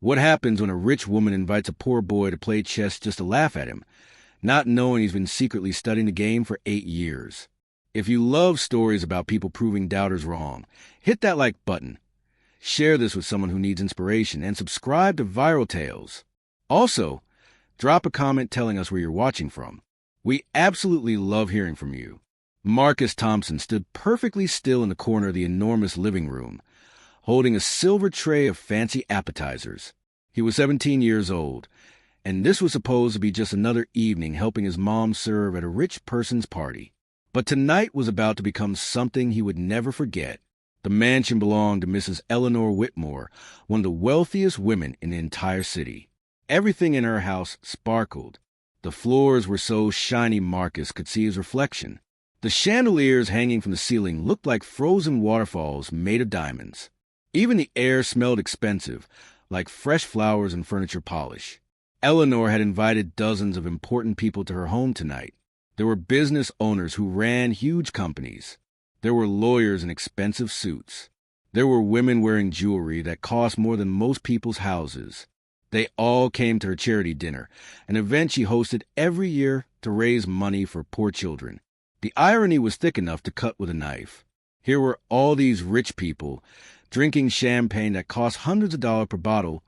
What happens when a rich woman invites a poor boy to play chess just to laugh at him, not knowing he's been secretly studying the game for 8 years? If you love stories about people proving doubters wrong, hit that like button. Share this with someone who needs inspiration, and subscribe to Viral Tales. Also, drop a comment telling us where you're watching from. We absolutely love hearing from you. Marcus Thompson stood perfectly still in the corner of the enormous living room, holding a silver tray of fancy appetizers. He was 17 years old, and this was supposed to be just another evening helping his mom serve at a rich person's party. But tonight was about to become something he would never forget. The mansion belonged to Mrs. Eleanor Whitmore, one of the wealthiest women in the entire city. Everything in her house sparkled. The floors were so shiny Marcus could see his reflection. The chandeliers hanging from the ceiling looked like frozen waterfalls made of diamonds. Even the air smelled expensive, like fresh flowers and furniture polish. Eleanor had invited dozens of important people to her home tonight. There were business owners who ran huge companies. There were lawyers in expensive suits. There were women wearing jewelry that cost more than most people's houses. They all came to her charity dinner, an event she hosted every year to raise money for poor children. The irony was thick enough to cut with a knife. Here were all these rich people, drinking champagne that cost hundreds of dollars per bottle,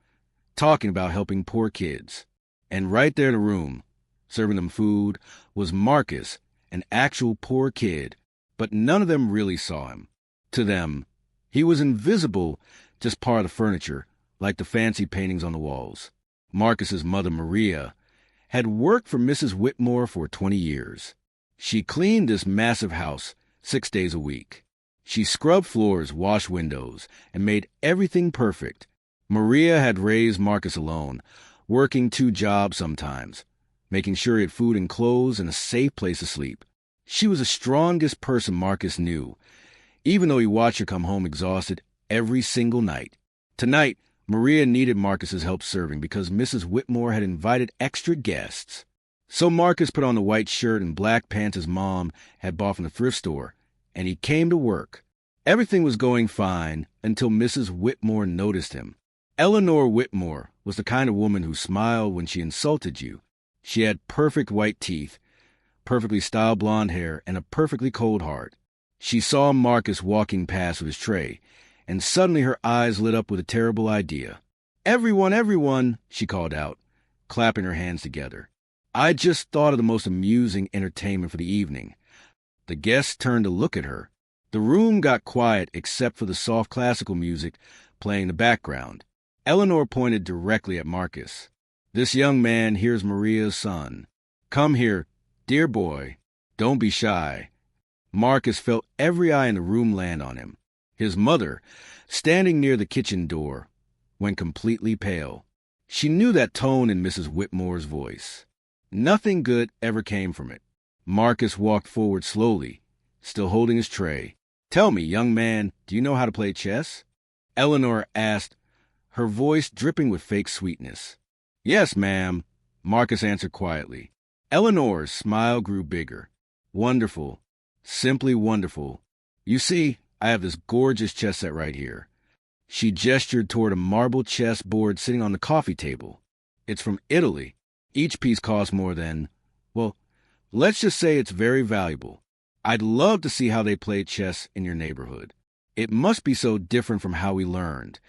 talking about helping poor kids. And right there in the room, serving them food, was Marcus, an actual poor kid, but none of them really saw him. To them, he was invisible, just part of the furniture, like the fancy paintings on the walls. Marcus's mother, Maria, had worked for Mrs. Whitmore for 20 years. She cleaned this massive house 6 days a week. She scrubbed floors, washed windows, and made everything perfect. Maria had raised Marcus alone, working 2 jobs sometimes, making sure he had food and clothes and a safe place to sleep. She was the strongest person Marcus knew, even though he watched her come home exhausted every single night. Tonight, Maria needed Marcus's help serving because Mrs. Whitmore had invited extra guests. So Marcus put on the white shirt and black pants his mom had bought from the thrift store, and he came to work. Everything was going fine until Mrs. Whitmore noticed him. Eleanor Whitmore was the kind of woman who smiled when she insulted you. She had perfect white teeth, perfectly styled blonde hair, and a perfectly cold heart. She saw Marcus walking past with his tray, and suddenly her eyes lit up with a terrible idea. Everyone, she called out, clapping her hands together. I just thought of the most amusing entertainment for the evening. The guests turned to look at her. The room got quiet except for the soft classical music playing in the background. Eleanor pointed directly at Marcus. This young man here's Maria's son. Come here, dear boy. Don't be shy. Marcus felt every eye in the room land on him. His mother, standing near the kitchen door, went completely pale. She knew that tone in Mrs. Whitmore's voice. Nothing good ever came from it. Marcus walked forward slowly, still holding his tray. Tell me, young man, do you know how to play chess? Eleanor asked, her voice dripping with fake sweetness. Yes, ma'am, Marcus answered quietly. Eleanor's smile grew bigger. Wonderful, simply wonderful. You see, I have this gorgeous chess set right here. She gestured toward a marble chess board sitting on the coffee table. It's from Italy. Each piece costs more than, well, let's just say it's very valuable. I'd love to see how they play chess in your neighborhood. It must be so different from how we learned.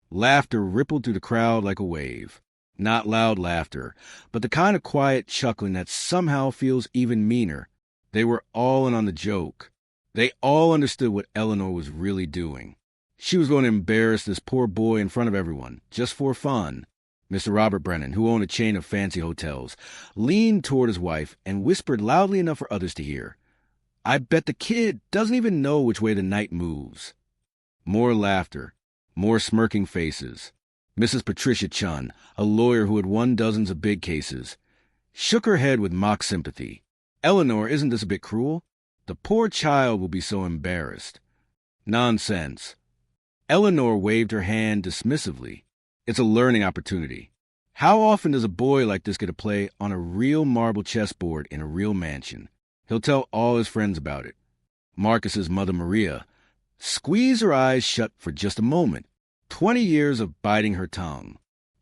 Laughter rippled through the crowd like a wave. Not loud laughter, but the kind of quiet chuckling that somehow feels even meaner. They were all in on the joke. They all understood what Eleanor was really doing. She was going to embarrass this poor boy in front of everyone, just for fun. Mr. Robert Brennan, who owned a chain of fancy hotels, leaned toward his wife and whispered loudly enough for others to hear, I bet the kid doesn't even know which way the knight moves. More laughter, more smirking faces. Mrs. Patricia Chun, a lawyer who had won dozens of big cases, shook her head with mock sympathy. Eleanor, isn't this a bit cruel? The poor child will be so embarrassed. Nonsense. Eleanor waved her hand dismissively. It's a learning opportunity. How often does a boy like this get to play on a real marble chessboard in a real mansion? He'll tell all his friends about it. Marcus's mother, Maria, squeezed her eyes shut for just a moment. 20 years of biting her tongue.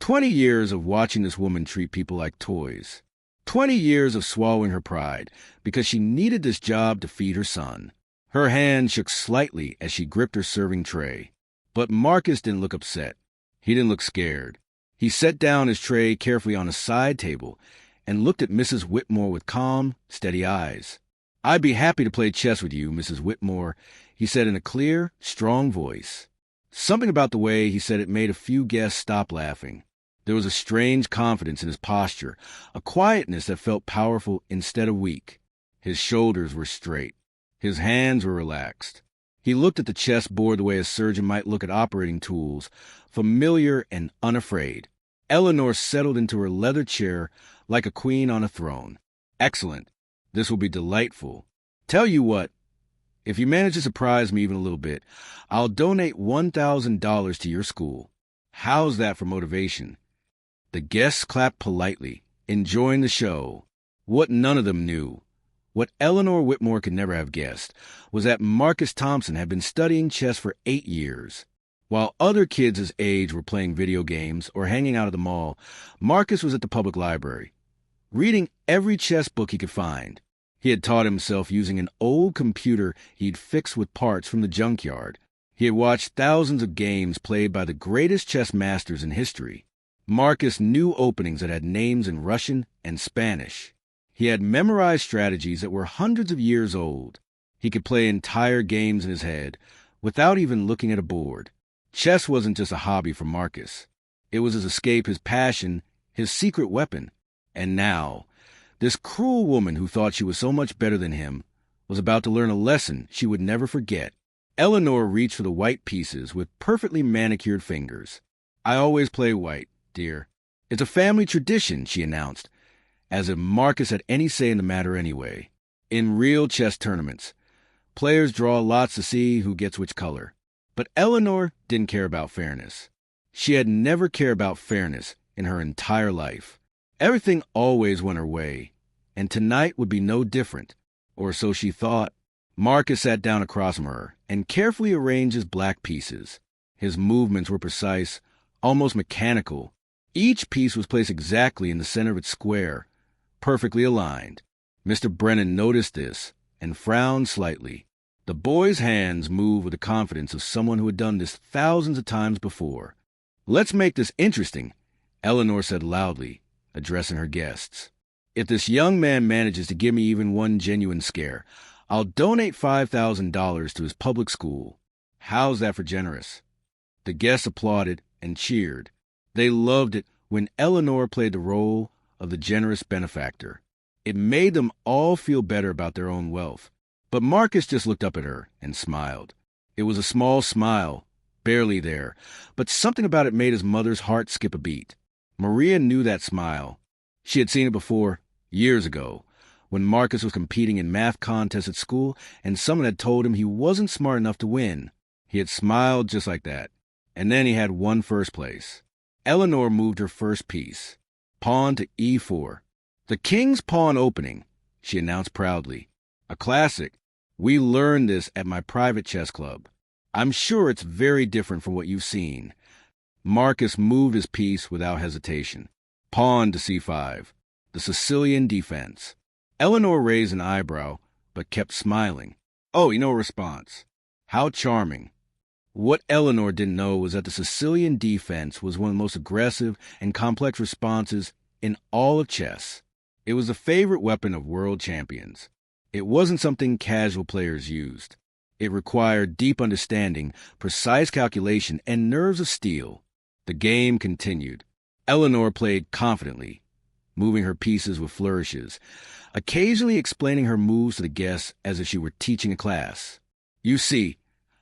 20 years of watching this woman treat people like toys. 20 years of swallowing her pride because she needed this job to feed her son. Her hand shook slightly as she gripped her serving tray. But Marcus didn't look upset. He didn't look scared. He set down his tray carefully on a side table and looked at Mrs. Whitmore with calm, steady eyes. "I'd be happy to play chess with you, Mrs. Whitmore," he said in a clear, strong voice. Something about the way he said it made a few guests stop laughing. There was a strange confidence in his posture, a quietness that felt powerful instead of weak. His shoulders were straight. His hands were relaxed. He looked at the chessboard the way a surgeon might look at operating tools, familiar and unafraid. Eleanor settled into her leather chair like a queen on a throne. "Excellent. This will be delightful. Tell you what, if you manage to surprise me even a little bit, I'll donate $1,000 to your school. How's that for motivation?" The guests clapped politely, enjoying the show. What none of them knew, what Eleanor Whitmore could never have guessed, was that Marcus Thompson had been studying chess for 8 years. While other kids his age were playing video games or hanging out at the mall, Marcus was at the public library, reading every chess book he could find. He had taught himself using an old computer he'd fixed with parts from the junkyard. He had watched thousands of games played by the greatest chess masters in history. Marcus knew openings that had names in Russian and Spanish. He had memorized strategies that were hundreds of years old. He could play entire games in his head without even looking at a board. Chess wasn't just a hobby for Marcus. It was his escape, his passion, his secret weapon. And now, this cruel woman who thought she was so much better than him was about to learn a lesson she would never forget. Eleanor reached for the white pieces with perfectly manicured fingers. "I always play white, dear. It's a family tradition," she announced, as if Marcus had any say in the matter anyway. In real chess tournaments, players draw lots to see who gets which color. But Eleanor didn't care about fairness. She had never cared about fairness in her entire life. Everything always went her way, and tonight would be no different, or so she thought. Marcus sat down across from her and carefully arranged his black pieces. His movements were precise, almost mechanical. Each piece was placed exactly in the center of its square, perfectly aligned. Mr. Brennan noticed this and frowned slightly. The boy's hands moved with the confidence of someone who had done this thousands of times before. "Let's make this interesting," Eleanor said loudly, addressing her guests. "If this young man manages to give me even one genuine scare, I'll donate $5,000 to his public school. How's that for generous?" The guests applauded and cheered. They loved it when Eleanor played the role of the generous benefactor. It made them all feel better about their own wealth. But Marcus just looked up at her and smiled. It was a small smile, barely there, but something about it made his mother's heart skip a beat. Maria knew that smile. She had seen it before, years ago, when Marcus was competing in math contests at school and someone had told him he wasn't smart enough to win. He had smiled just like that, and then he had won first place. Eleanor moved her first piece, pawn to e4. "The king's pawn opening," she announced proudly. "A classic. We learned this at my private chess club. I'm sure it's very different from what you've seen." Marcus moved his piece without hesitation. Pawn to c5, the Sicilian defense. Eleanor raised an eyebrow, but kept smiling. "Oh, no response. How charming." What Eleanor didn't know was that the Sicilian defense was one of the most aggressive and complex responses in all of chess. It was the favorite weapon of world champions. It wasn't something casual players used. It required deep understanding, precise calculation, and nerves of steel. The game continued. Eleanor played confidently, moving her pieces with flourishes, occasionally explaining her moves to the guests as if she were teaching a class. "You see,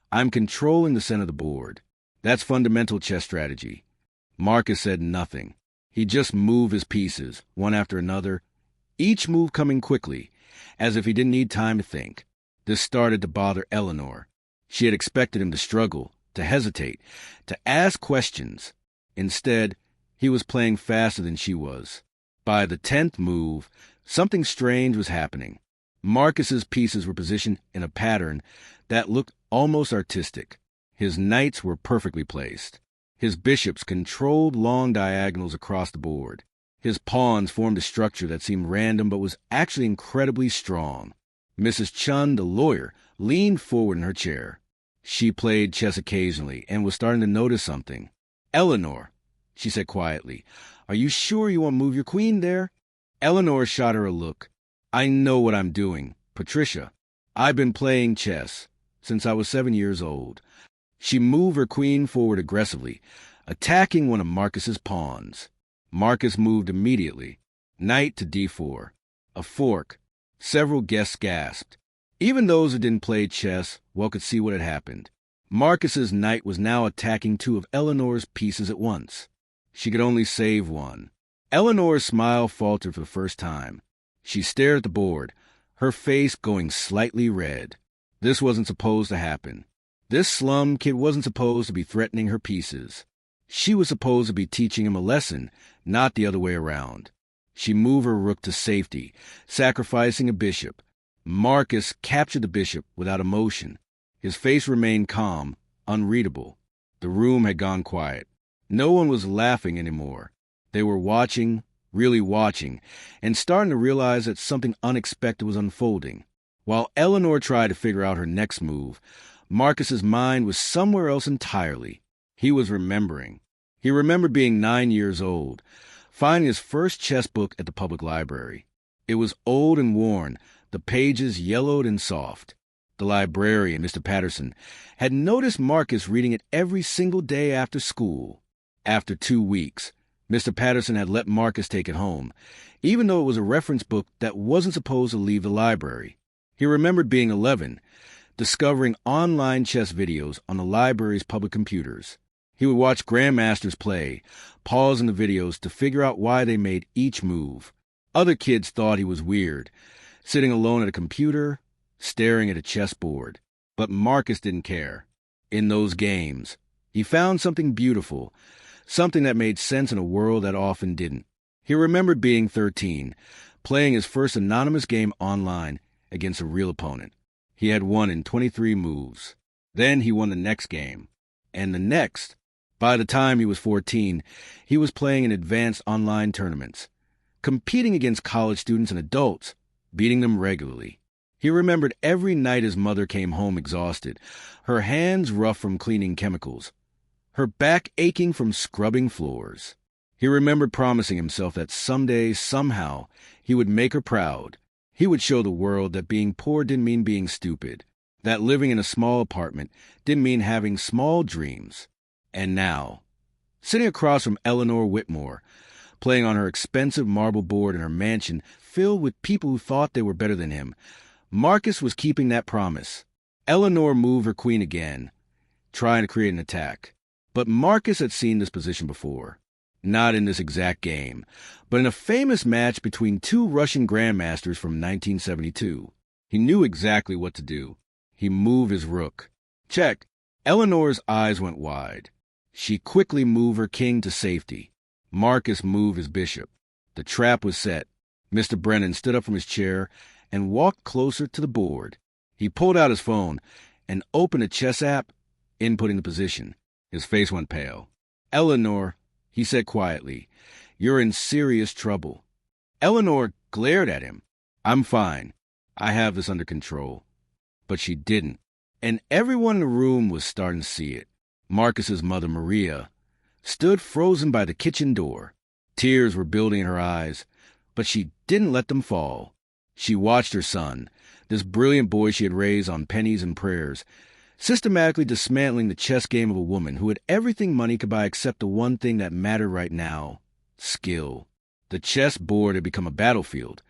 I'm controlling the center of the board. That's fundamental chess strategy." Marcus said nothing. He just moved his pieces, one after another, each move coming quickly, as if he didn't need time to think. This started to bother Eleanor. She had expected him to struggle, to hesitate, to ask questions. Instead, he was playing faster than she was. By the 10th move, something strange was happening. Marcus's pieces were positioned in a pattern that looked almost artistic. His knights were perfectly placed. His bishops controlled long diagonals across the board. His pawns formed a structure that seemed random but was actually incredibly strong. Mrs. Chun, the lawyer, leaned forward in her chair. She played chess occasionally and was starting to notice something. "Eleanor," she said quietly, "are you sure you won't move your queen there?" Eleanor shot her a look. "I know what I'm doing, Patricia. I've been playing chess since I was 7 years old." She moved her queen forward aggressively, attacking one of Marcus's pawns. Marcus moved immediately. Knight to d4. A fork. Several guests gasped. Even those who didn't play chess well could see what had happened. Marcus's knight was now attacking two of Eleanor's pieces at once. She could only save one. Eleanor's smile faltered for the first time. She stared at the board, her face going slightly red. This wasn't supposed to happen. This slum kid wasn't supposed to be threatening her pieces. She was supposed to be teaching him a lesson, not the other way around. She moved her rook to safety, sacrificing a bishop. Marcus captured the bishop without emotion. His face remained calm, unreadable. The room had gone quiet. No one was laughing anymore. They were watching, really watching, and starting to realize that something unexpected was unfolding. While Eleanor tried to figure out her next move, Marcus's mind was somewhere else entirely. He was remembering. He remembered being 9 years old, finding his first chess book at the public library. It was old and worn, the pages yellowed and soft. The librarian, Mr. Patterson, had noticed Marcus reading it every single day after school. After 2 weeks, Mr. Patterson had let Marcus take it home, even though it was a reference book that wasn't supposed to leave the library. He remembered being 11, discovering online chess videos on the library's public computers. He would watch grandmasters play, pausing the videos to figure out why they made each move. Other kids thought he was weird, sitting alone at a computer, staring at a chessboard. But Marcus didn't care. In those games, he found something beautiful, something that made sense in a world that often didn't. He remembered being 13, playing his first anonymous game online against a real opponent. He had won in 23 moves. Then he won the next game, and the next. By the time he was 14, he was playing in advanced online tournaments, competing against college students and adults, beating them regularly. He remembered every night his mother came home exhausted, her hands rough from cleaning chemicals, her back aching from scrubbing floors. He remembered promising himself that someday, somehow, he would make her proud. He would show the world that being poor didn't mean being stupid, that living in a small apartment didn't mean having small dreams. And now, sitting across from Eleanor Whitmore, playing on her expensive marble board in her mansion filled with people who thought they were better than him, Marcus was keeping that promise. Eleanor moved her queen again, trying to create an attack. But Marcus had seen this position before. Not in this exact game, but in a famous match between two Russian grandmasters from 1972. He knew exactly what to do. He moved his rook. Check. Eleanor's eyes went wide. She quickly moved her king to safety. Marcus moved his bishop. The trap was set. Mr. Brennan stood up from his chair and walked closer to the board. He pulled out his phone and opened a chess app, inputting the position. His face went pale. "Eleanor," he said quietly, "you're in serious trouble." Eleanor glared at him. "I'm fine. I have this under control." But she didn't. And everyone in the room was starting to see it. Marcus's mother, Maria, stood frozen by the kitchen door. Tears were building in her eyes, but she didn't let them fall. She watched her son, this brilliant boy she had raised on pennies and prayers, systematically dismantling the chess game of a woman who had everything money could buy except the one thing that mattered right now: skill. The chess board had become a battlefield,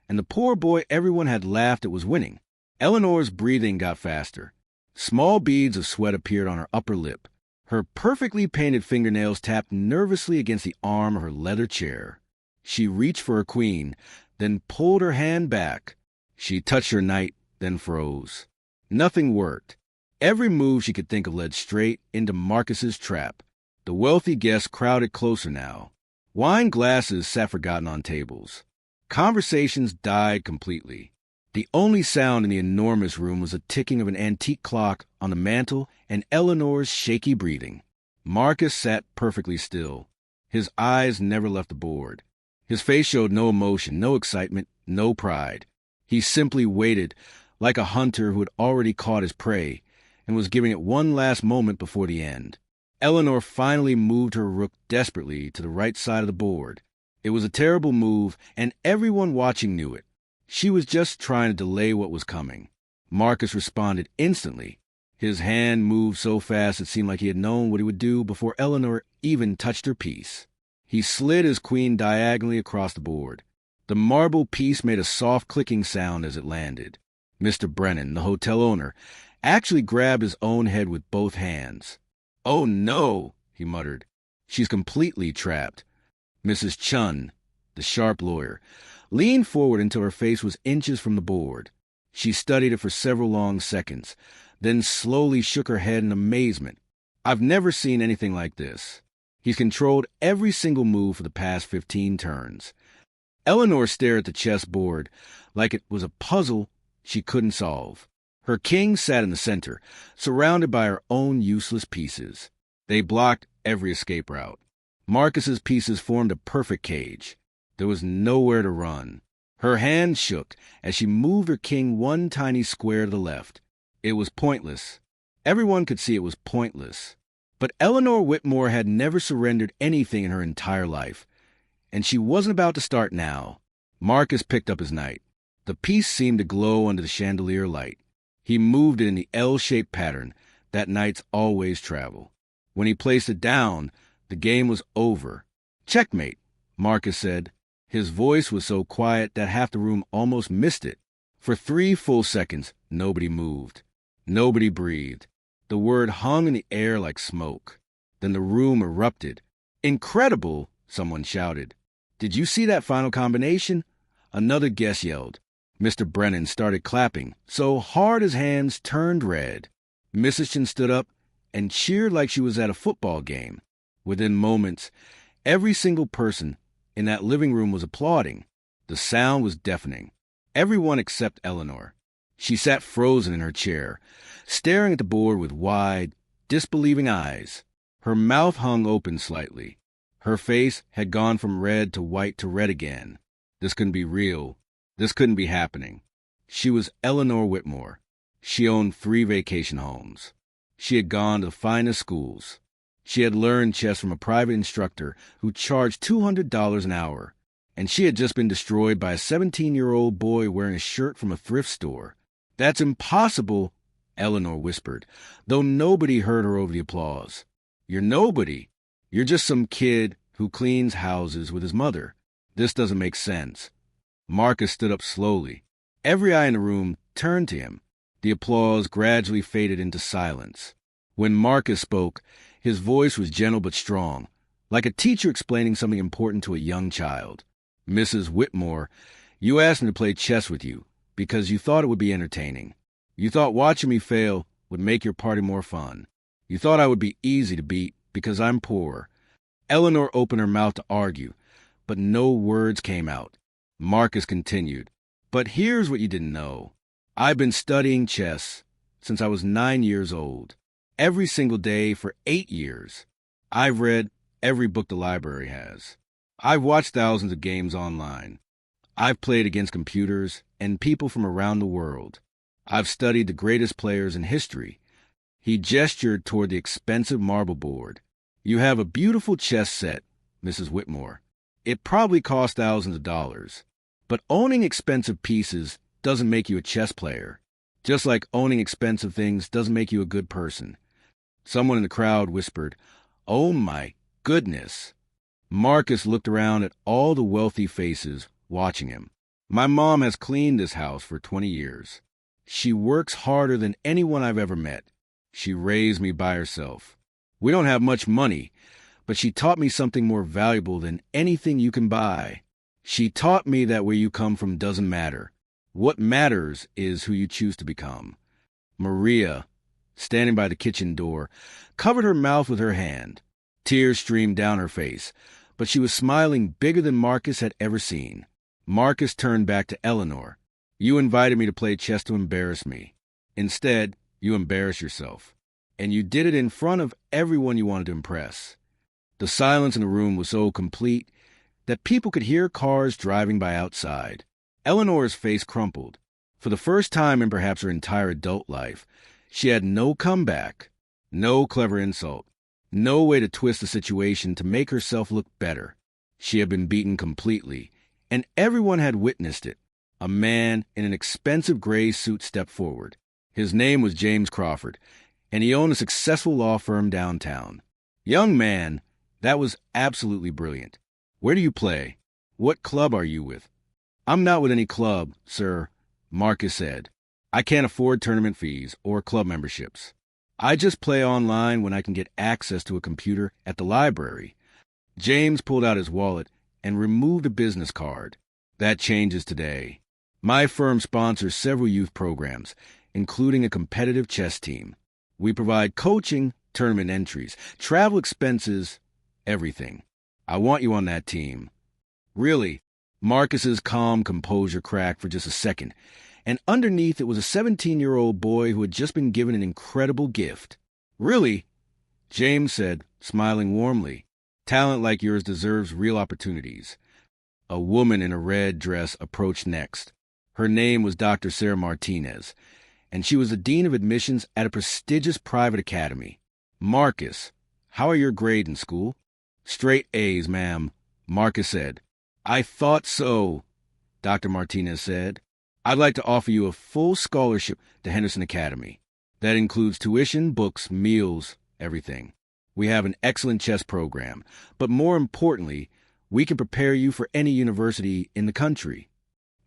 and the poor boy everyone had laughed at was winning. Eleanor's breathing got faster. Small beads of sweat appeared on her upper lip. Her perfectly painted fingernails tapped nervously against the arm of her leather chair. She reached for her queen, then pulled her hand back. She touched her knight, then froze. Nothing worked. Every move she could think of led straight into Marcus's trap. The wealthy guests crowded closer now. Wine glasses sat forgotten on tables. Conversations died completely. The only sound in the enormous room was the ticking of an antique clock on the mantel and Eleanor's shaky breathing. Marcus sat perfectly still. His eyes never left the board. His face showed no emotion, no excitement, no pride. He simply waited, like a hunter who had already caught his prey and was giving it one last moment before the end. Eleanor finally moved her rook desperately to the right side of the board. It was a terrible move, and everyone watching knew it. She was just trying to delay what was coming. Marcus responded instantly. His hand moved so fast it seemed like he had known what he would do before Eleanor even touched her piece. He slid his queen diagonally across the board. The marble piece made a soft clicking sound as it landed. Mr. Brennan, the hotel owner, actually grabbed his own head with both hands. "Oh no," he muttered. "She's completely trapped." Mrs. Chun, the sharp lawyer, leaned forward until her face was inches from the board. She studied it for several long seconds, then slowly shook her head in amazement. "I've never seen anything like this. He's controlled every single move for the past 15 turns." Eleanor stared at the chessboard like it was a puzzle she couldn't solve. Her king sat in the center, surrounded by her own useless pieces. They blocked every escape route. Marcus's pieces formed a perfect cage. There was nowhere to run. Her hand shook as she moved her king one tiny square to the left. It was pointless. Everyone could see it was pointless. But Eleanor Whitmore had never surrendered anything in her entire life, and she wasn't about to start now. Marcus picked up his knight. The piece seemed to glow under the chandelier light. He moved it in the L-shaped pattern that knights always travel. When he placed it down, the game was over. "Checkmate," Marcus said. His voice was so quiet that half the room almost missed it. For 3 full seconds, nobody moved. Nobody breathed. The word hung in the air like smoke. Then the room erupted. "Incredible!" someone shouted. "Did you see that final combination?" Another guest yelled. Mr. Brennan started clapping so hard his hands turned red. Mrs. Chin stood up and cheered like she was at a football game. Within moments, every single person in that living room was applauding. The sound was deafening. Everyone except Eleanor. She sat frozen in her chair, staring at the board with wide, disbelieving eyes. Her mouth hung open slightly. Her face had gone from red to white to red again. This couldn't be real. This couldn't be happening. She was Eleanor Whitmore. She owned 3 vacation homes. She had gone to the finest schools. She had learned chess from a private instructor who charged $200 an hour. And she had just been destroyed by a 17-year-old boy wearing a shirt from a thrift store. "That's impossible," Eleanor whispered, though nobody heard her over the applause. "You're nobody. You're just some kid who cleans houses with his mother. This doesn't make sense." Marcus stood up slowly. Every eye in the room turned to him. The applause gradually faded into silence. When Marcus spoke, his voice was gentle but strong, like a teacher explaining something important to a young child. "Mrs. Whitmore, you asked me to play chess with you because you thought it would be entertaining. You thought watching me fail would make your party more fun. You thought I would be easy to beat because I'm poor." Eleanor opened her mouth to argue, but no words came out. Marcus continued, "But here's what you didn't know. I've been studying chess since I was 9 years old. Every single day for 8 years. I've read every book the library has. I've watched thousands of games online. I've played against computers and people from around the world. I've studied the greatest players in history." He gestured toward the expensive marble board. "You have a beautiful chess set, Mrs. Whitmore. It probably cost thousands of dollars. But owning expensive pieces doesn't make you a chess player. Just like owning expensive things doesn't make you a good person." Someone in the crowd whispered, "Oh my goodness." Marcus looked around at all the wealthy faces watching him. "My mom has cleaned this house for 20 years. She works harder than anyone I've ever met. She raised me by herself. We don't have much money, but she taught me something more valuable than anything you can buy. She taught me that where you come from doesn't matter. What matters is who you choose to become." Maria, standing by the kitchen door, covered her mouth with her hand. Tears streamed down her face, but she was smiling bigger than Marcus had ever seen. Marcus turned back to Eleanor. "You invited me to play chess to embarrass me. Instead, you embarrass yourself. And you did it in front of everyone you wanted to impress. The silence in the room was so complete that people could hear cars driving by outside. Eleanor's face crumpled. For the first time in perhaps her entire adult life, she had no comeback, no clever insult, no way to twist the situation to make herself look better. She had been beaten completely, and everyone had witnessed it. A man in an expensive gray suit stepped forward. His name was James Crawford, and he owned a successful law firm downtown. Young man, that was absolutely brilliant. Where do you play? What club are you with? I'm not with any club, sir, Marcus said. I can't afford tournament fees or club memberships. I just play online when I can get access to a computer at the library. James pulled out his wallet and removed a business card. That changes today. My firm sponsors several youth programs, including a competitive chess team. We provide coaching, tournament entries, travel expenses, everything. I want you on that team. Really? Marcus's calm composure cracked for just a second, and underneath it was a 17-year-old boy who had just been given an incredible gift. Really? James said, smiling warmly. Talent like yours deserves real opportunities. A woman in a red dress approached next. Her name was Dr. Sarah Martinez, and she was the dean of admissions at a prestigious private academy. Marcus, how are your grades in school? Straight A's, ma'am, Marcus said. I thought so, Dr. Martinez said. I'd like to offer you a full scholarship to Henderson Academy. That includes tuition, books, meals, everything. We have an excellent chess program, but more importantly, we can prepare you for any university in the country.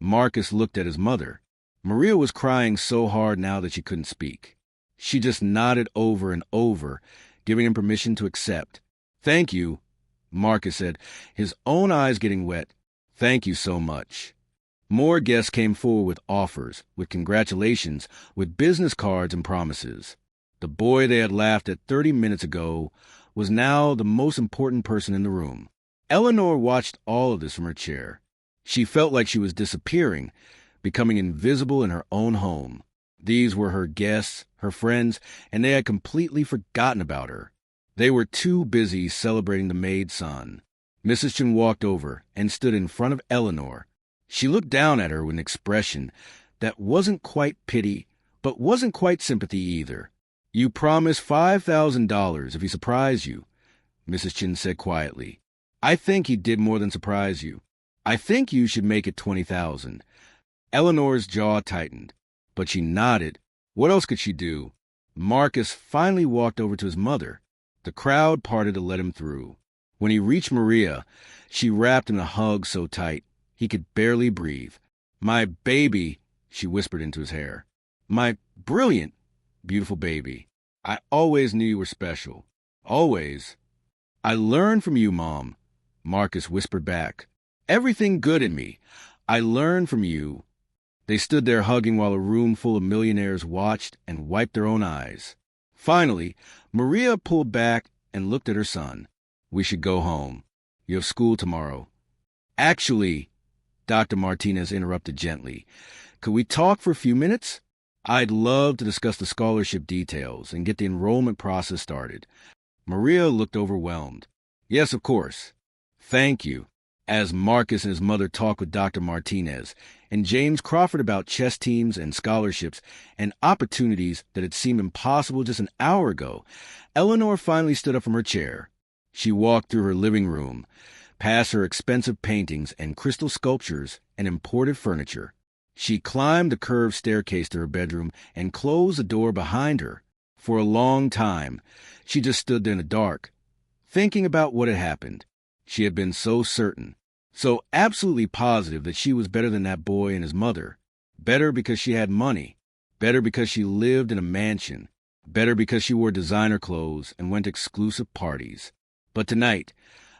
Marcus looked at his mother. Maria was crying so hard now that she couldn't speak. She just nodded over and over, giving him permission to accept. Thank you, Marcus said, his own eyes getting wet. Thank you so much. More guests came forward with offers, with congratulations, with business cards and promises. The boy they had laughed at 30 minutes ago was now the most important person in the room. Eleanor watched all of this from her chair. She felt like she was disappearing, becoming invisible in her own home. These were her guests, her friends, and they had completely forgotten about her. They were too busy celebrating the Maid son. Mrs. Chen walked over and stood in front of Eleanor. She looked down at her with an expression that wasn't quite pity, but wasn't quite sympathy either. You promised $5,000 if he surprised you, Mrs. Chen said quietly. I think he did more than surprise you. I think you should make it $20,000. Eleanor's jaw tightened, but she nodded. What else could she do? Marcus finally walked over to his mother. The crowd parted to let him through. When he reached Maria, she wrapped him in a hug so tight he could barely breathe. My baby, she whispered into his hair. My brilliant, beautiful baby. I always knew you were special. Always. I learned from you, Mom, Marcus whispered back. Everything good in me. I learned from you. They stood there hugging while a room full of millionaires watched and wiped their own eyes. Finally, Maria pulled back and looked at her son. We should go home. You have school tomorrow. Actually, Dr. Martinez interrupted gently, could we talk for a few minutes? I'd love to discuss the scholarship details and get the enrollment process started. Maria looked overwhelmed. Yes, of course. Thank you. As Marcus and his mother talked with Dr. Martinez and James Crawford about chess teams and scholarships and opportunities that had seemed impossible just an hour ago, Eleanor finally stood up from her chair. She walked through her living room, past her expensive paintings and crystal sculptures and imported furniture. She climbed the curved staircase to her bedroom and closed the door behind her. For a long time, she just stood there in the dark, thinking about what had happened. She had been so certain, so absolutely positive that she was better than that boy and his mother. Better because she had money. Better because she lived in a mansion. Better because she wore designer clothes and went to exclusive parties. But tonight,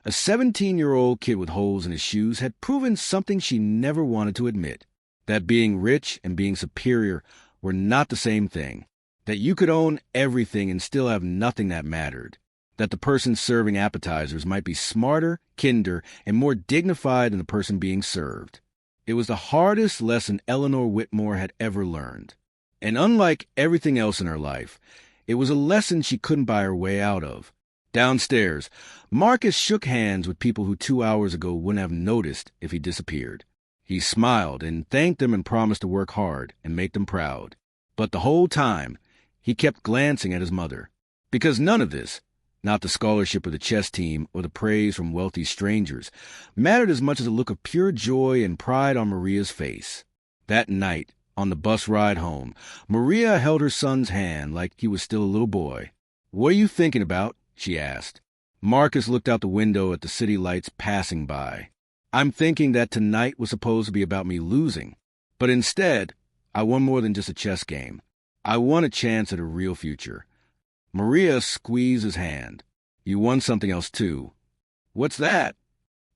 a 17-year-old kid with holes in his shoes had proven something she never wanted to admit. That being rich and being superior were not the same thing. That you could own everything and still have nothing that mattered. That the person serving appetizers might be smarter, kinder, and more dignified than the person being served. It was the hardest lesson Eleanor Whitmore had ever learned. And unlike everything else in her life, It was a lesson she couldn't buy her way out of. Downstairs, Marcus shook hands with people who 2 hours ago wouldn't have noticed if he disappeared. He smiled and thanked them and promised to work hard and make them proud. But the whole time, he kept glancing at his mother. Because none of this, not the scholarship of the chess team or the praise from wealthy strangers, mattered as much as a look of pure joy and pride on Maria's face. That night, on the bus ride home, Maria held her son's hand like he was still a little boy. "What are you thinking about?" she asked. Marcus looked out the window at the city lights passing by. "I'm thinking that tonight was supposed to be about me losing. But instead, I won more than just a chess game. I won a chance at a real future." Maria squeezed his hand. "You won something else, too." "What's that?"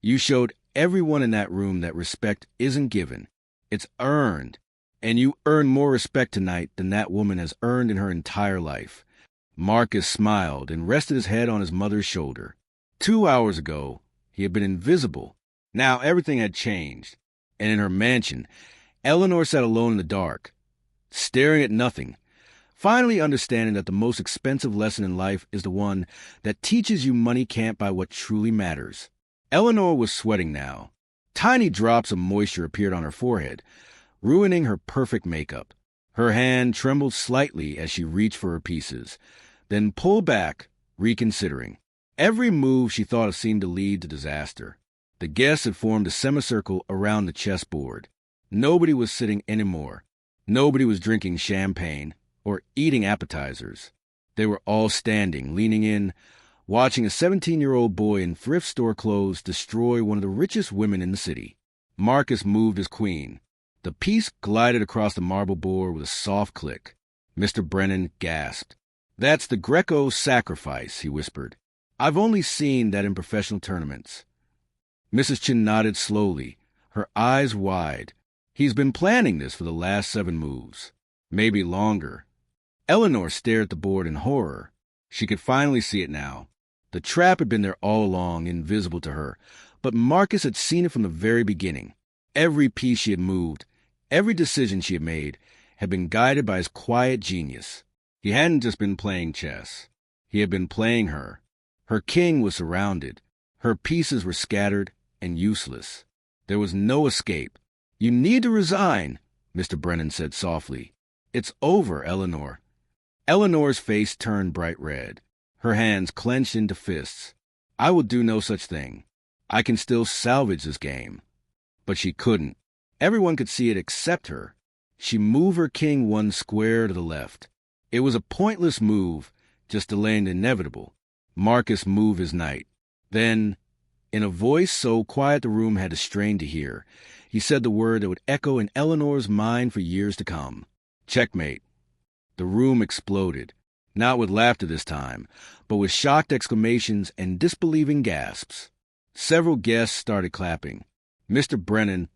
"You showed everyone in that room that respect isn't given. It's earned. And you earned more respect tonight than that woman has earned in her entire life." Marcus smiled and rested his head on his mother's shoulder. 2 hours ago, he had been invisible. Now everything had changed. And in her mansion, Eleanor sat alone in the dark, staring at nothing, finally understanding that the most expensive lesson in life is the one that teaches you money can't buy what truly matters. Eleanor was sweating now. Tiny drops of moisture appeared on her forehead, ruining her perfect makeup. Her hand trembled slightly as she reached for her pieces, then pulled back, reconsidering. Every move she thought of seemed to lead to disaster. The guests had formed a semicircle around the chessboard. Nobody was sitting anymore. Nobody was drinking champagne or eating appetizers. They were all standing, leaning in, watching a 17-year-old boy in thrift store clothes destroy one of the richest women in the city. Marcus moved his queen. The piece glided across the marble board with a soft click. Mr. Brennan gasped. "That's the Greco sacrifice," he whispered. "I've only seen that in professional tournaments." Mrs. Chin nodded slowly, her eyes wide. "He's been planning this for the last 7 moves. Maybe longer." Eleanor stared at the board in horror. She could finally see it now. The trap had been there all along, invisible to her, but Marcus had seen it from the very beginning. Every piece she had moved, every decision she had made, had been guided by his quiet genius. He hadn't just been playing chess. He had been playing her. Her king was surrounded. Her pieces were scattered and useless. There was no escape. "You need to resign," Mr. Brennan said softly. "It's over, Eleanor." Eleanor's face turned bright red. Her hands clenched into fists. "I will do no such thing. I can still salvage this game." But she couldn't. Everyone could see it except her. She moved her king 1 square to the left. It was a pointless move, just delaying the inevitable. Marcus moved his knight. Then, in a voice so quiet the room had to strain to hear, he said the word that would echo in Eleanor's mind for years to come. "Checkmate." The room exploded, not with laughter this time, but with shocked exclamations and disbelieving gasps. Several guests started clapping. Mr. Brennan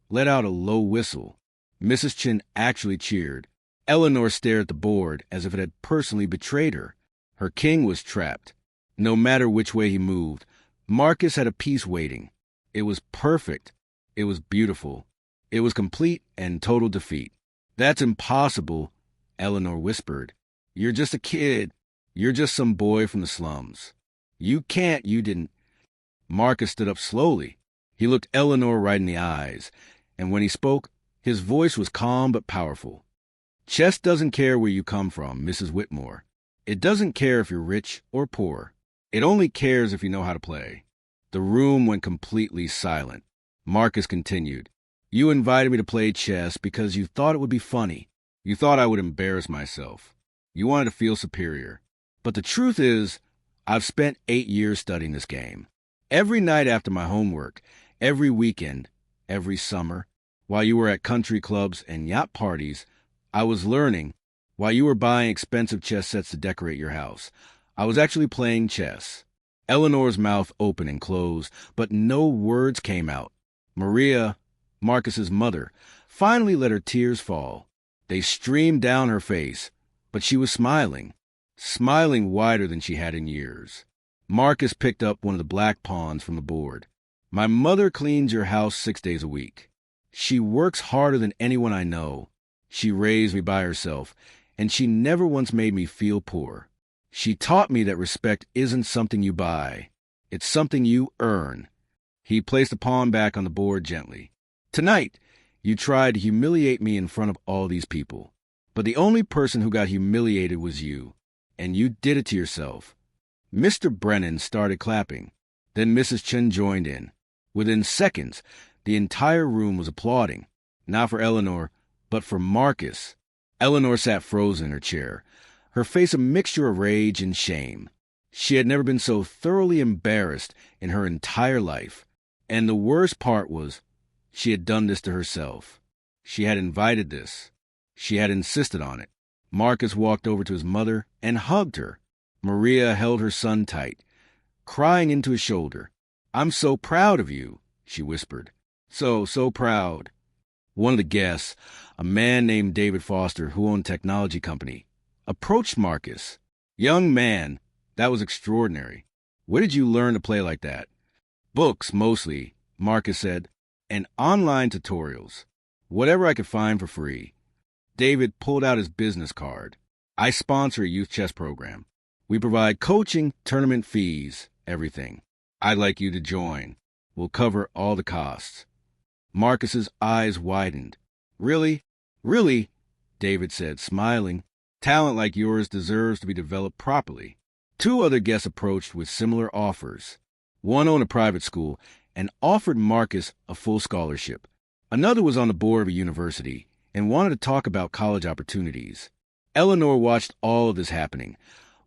let out a low whistle. Mrs. Chin actually cheered. Eleanor stared at the board as if it had personally betrayed her. Her king was trapped. No matter which way he moved, Marcus had a piece waiting. It was perfect. It was beautiful. It was complete and total defeat. "That's impossible," Eleanor whispered. "You're just a kid. You're just some boy from the slums. You didn't." Marcus stood up slowly. He looked Eleanor right in the eyes, and when he spoke, his voice was calm but powerful. "Chess doesn't care where you come from, Mrs. Whitmore. It doesn't care if you're rich or poor. It only cares if you know how to play." The room went completely silent. Marcus continued. "You invited me to play chess because you thought it would be funny. You thought I would embarrass myself. You wanted to feel superior. But the truth is, I've spent 8 years studying this game. Every night after my homework, every weekend, every summer, while you were at country clubs and yacht parties, I was learning. While you were buying expensive chess sets to decorate your house, I was actually playing chess." Eleanor's mouth opened and closed, but no words came out. Maria, Marcus's mother, finally let her tears fall. They streamed down her face, but she was smiling wider than she had in years. Marcus picked up one of the black pawns from the board. "My mother cleans your house 6 days a week. She works harder than anyone I know. She raised me by herself, and she never once made me feel poor. She taught me that respect isn't something you buy. It's something you earn. He placed the pawn back on the board gently. Tonight, you tried to humiliate me in front of all these people. But the only person who got humiliated was you. And you did it to yourself. Mr. Brennan started clapping. Then Mrs. Chen joined in. Within seconds, the entire room was applauding. Not for Eleanor, but for Marcus. Eleanor sat frozen in her chair, her face a mixture of rage and shame. She had never been so thoroughly embarrassed in her entire life. And the worst part was, she had done this to herself. She had invited this. She had insisted on it. Marcus walked over to his mother and hugged her. Maria held her son tight, crying into his shoulder. "I'm so proud of you," she whispered. So proud." One of the guests, a man named David Foster who owned a technology company, approached Marcus. "Young man, that was extraordinary. Where did you learn to play like that?" "Books, mostly," Marcus said, "and online tutorials. Whatever I could find for free." David pulled out his business card. "I sponsor a youth chess program. We provide coaching, tournament fees, everything. I'd like you to join. We'll cover all the costs." Marcus's eyes widened. "Really? Really?" David said, smiling. "Talent like yours deserves to be developed properly." Two other guests approached with similar offers. One owned a private school and offered Marcus a full scholarship. Another was on the board of a university and wanted to talk about college opportunities. Eleanor watched all of this happening,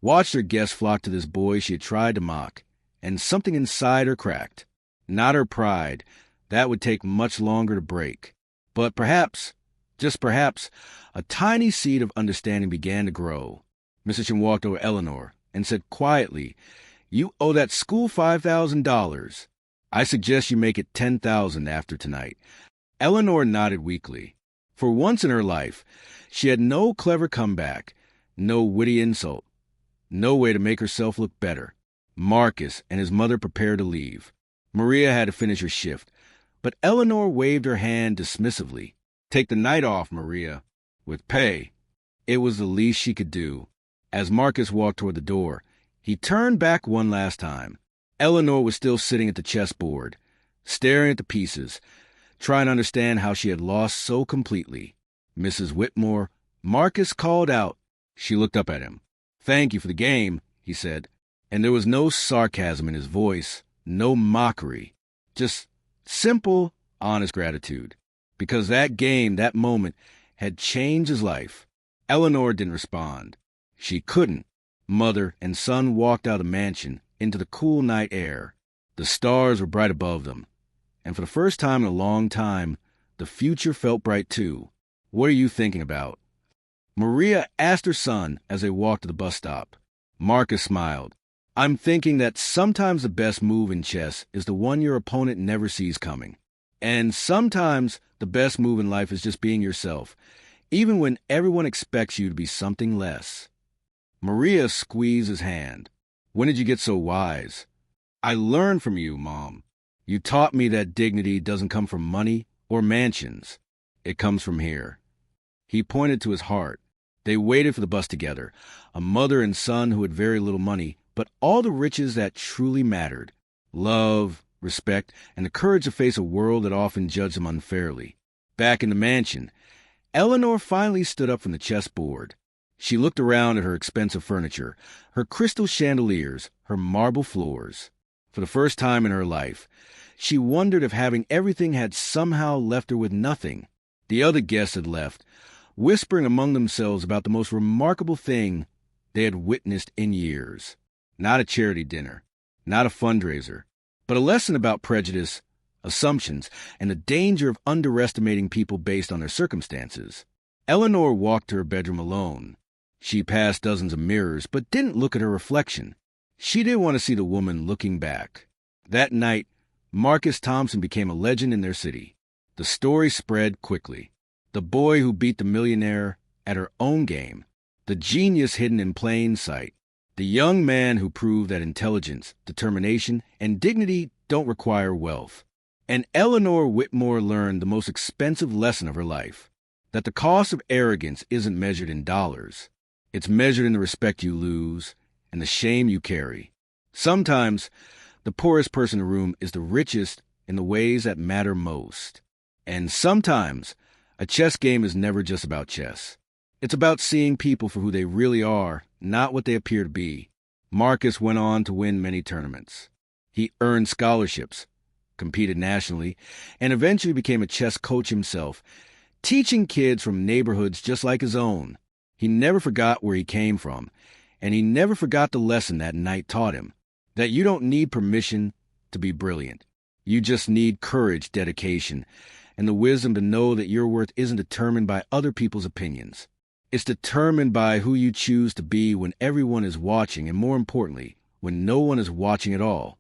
watched her guests flock to this boy she had tried to mock, and something inside her cracked. Not her pride. That would take much longer to break. But perhaps, just perhaps, a tiny seed of understanding began to grow. Mrs. Chen walked over to Eleanor and said quietly, "You owe that school $5,000. I suggest you make it $10,000 after tonight." Eleanor nodded weakly. For once in her life, she had no clever comeback, no witty insult, no way to make herself look better. Marcus and his mother prepared to leave. Maria had to finish her shift, but Eleanor waved her hand dismissively. "Take the night off, Maria, with pay." It was the least she could do. As Marcus walked toward the door, he turned back one last time. Eleanor was still sitting at the chessboard, staring at the pieces, trying to understand how she had lost so completely. "Mrs. Whitmore," Marcus called out. She looked up at him. "Thank you for the game," he said, and there was no sarcasm in his voice, no mockery, just simple, honest gratitude. Because that game, that moment, had changed his life. Eleanor didn't respond. She couldn't. Mother and son walked out of the mansion into the cool night air. The stars were bright above them. And for the first time in a long time, the future felt bright too. "What are you thinking about?" Maria asked her son as they walked to the bus stop. Marcus smiled. "I'm thinking that sometimes the best move in chess is the one your opponent never sees coming. And sometimes the best move in life is just being yourself, even when everyone expects you to be something less." Maria squeezed his hand. "When did you get so wise?" "I learned from you, Mom. You taught me that dignity doesn't come from money or mansions. It comes from here." He pointed to his heart. They waited for the bus together, a mother and son who had very little money, but all the riches that truly mattered: love, respect, and the courage to face a world that often judged them unfairly. Back in the mansion, Eleanor finally stood up from the chessboard. She looked around at her expensive furniture, her crystal chandeliers, her marble floors. For the first time in her life, she wondered if having everything had somehow left her with nothing. The other guests had left, whispering among themselves about the most remarkable thing they had witnessed in years. Not a charity dinner, not a fundraiser, but a lesson about prejudice, assumptions, and the danger of underestimating people based on their circumstances. Eleanor walked to her bedroom alone. She passed dozens of mirrors, but didn't look at her reflection. She didn't want to see the woman looking back. That night, Marcus Thompson became a legend in their city. The story spread quickly. The boy who beat the millionaire at her own game. The genius hidden in plain sight. The young man who proved that intelligence, determination, and dignity don't require wealth. And Eleanor Whitmore learned the most expensive lesson of her life. that the cost of arrogance isn't measured in dollars. It's measured in the respect you lose and the shame you carry. Sometimes, the poorest person in the room is the richest in the ways that matter most. And sometimes, a chess game is never just about chess. It's about seeing people for who they really are, not what they appear to be. Marcus went on to win many tournaments. He earned scholarships, competed nationally, and eventually became a chess coach himself, teaching kids from neighborhoods just like his own. He never forgot where he came from, and he never forgot the lesson that night taught him, that you don't need permission to be brilliant. You just need courage, dedication, and the wisdom to know that your worth isn't determined by other people's opinions. It's determined by who you choose to be when everyone is watching, and more importantly, when no one is watching at all.